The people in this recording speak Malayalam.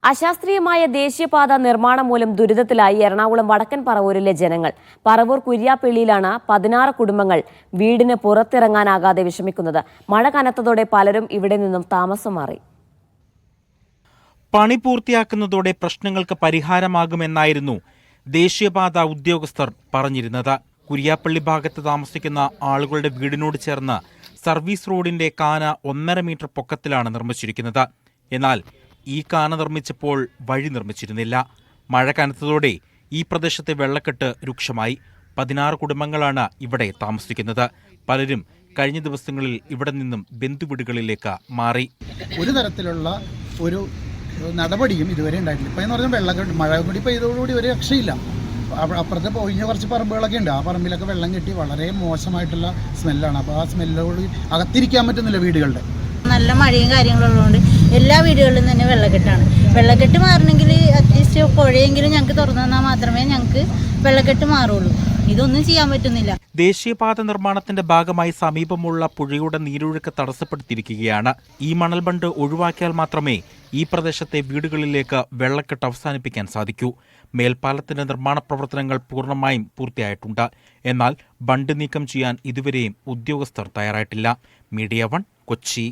അശാസ്ത്രീയമായ ദേശീയപാത നിർമ്മാണം മൂലം ദുരിതത്തിലായി എറണാകുളം വടക്കൻ പറവൂരിലെ ജനങ്ങൾ. പറവൂർ കുര്യാപ്പള്ളിയിലാണ് 16 കുടുംബങ്ങൾ വീടിന് പുറത്തിറങ്ങാനാകാതെ വിഷമിക്കുന്നത്. മഴ കനത്തതോടെ പലരും ഇവിടെ നിന്നും താമസം മാറി. പണി പൂർത്തിയാക്കുന്നതോടെ പ്രശ്നങ്ങൾക്ക് പരിഹാരമാകുമെന്നായിരുന്നു ദേശീയപാത ഉദ്യോഗസ്ഥർ പറഞ്ഞിരുന്നത്. കുര്യാപ്പള്ളി ഭാഗത്ത് താമസിക്കുന്ന ആളുകളുടെ വീടിനോട് ചേർന്ന് സർവീസ് റോഡിന്റെ കാന 1.5 മീറ്റർ പൊക്കത്തിലാണ് നിർമ്മിച്ചിരിക്കുന്നത്. എന്നാൽ ഈ കാന നിർമ്മിച്ചപ്പോൾ വഴി നിർമ്മിച്ചിരുന്നില്ല. മഴ കനത്തതോടെ ഈ പ്രദേശത്തെ വെള്ളക്കെട്ട് രൂക്ഷമായി. 16 കുടുംബങ്ങളാണ് ഇവിടെ താമസിക്കുന്നത്. പലരും കഴിഞ്ഞ ദിവസങ്ങളിൽ ഇവിടെ നിന്നും ബന്ധുവീടുകളിലേക്ക് മാറി. ഒരു തരത്തിലുള്ള ഒരു നടപടിയും ഇതുവരെ ഉണ്ടായിട്ടില്ല. ഇപ്പം എന്ന് പറഞ്ഞാൽ വെള്ളം മഴ കൂടി പെയ്തതോടുകൂടി ഒരു രക്ഷയില്ല. അപ്പുറത്തെ പോയിഞ്ഞ കുറച്ച് പറമ്പുകളൊക്കെ ഉണ്ട്. ആ പറമ്പിലൊക്കെ വെള്ളം കെട്ടി വളരെ മോശമായിട്ടുള്ള സ്മെല്ലാണ്. അപ്പോൾ ആ സ്മെല്ലോട് അകത്തിരിക്കാൻ പറ്റുന്നില്ല വീടുകളുടെ. നല്ല മഴയും കാര്യങ്ങളുള്ളതുകൊണ്ട് എല്ലാ വീടുകളിലും തന്നെ വെള്ളക്കെട്ടാണ്. വെള്ളക്കെട്ട് മാറണമെങ്കിൽ അറ്റ്ലീസ്റ്റ് പുഴയെങ്കിലും ഞങ്ങൾക്ക് തുറന്നു തന്നാൽ മാത്രമേ ഞങ്ങൾക്ക് വെള്ളക്കെട്ട് മാറുള്ളൂ. ഇതൊന്നും ചെയ്യാൻ പറ്റുന്നില്ല. ദേശീയപാത നിർമ്മാണത്തിന്റെ ഭാഗമായി സമീപമുള്ള പുഴയുടെ നീരൊഴുക്ക് തടസ്സപ്പെടുത്തിയിരിക്കുകയാണ്. ഈ മണൽബണ്ട് ഒഴിവാക്കിയാൽ മാത്രമേ ഈ പ്രദേശത്തെ വീടുകളിലേക്ക് വെള്ളക്കെട്ട് അവസാനിപ്പിക്കാൻ സാധിക്കൂ. മേൽപ്പാലത്തിന്റെ നിർമ്മാണ പ്രവർത്തനങ്ങൾ പൂർണ്ണമായും പൂർത്തിയായിട്ടുണ്ട്. എന്നാൽ ബണ്ട് നീക്കം ചെയ്യാൻ ഇതുവരെയും ഉദ്യോഗസ്ഥർ തയ്യാറായിട്ടില്ല. മീഡിയ 1 കൊച്ചി.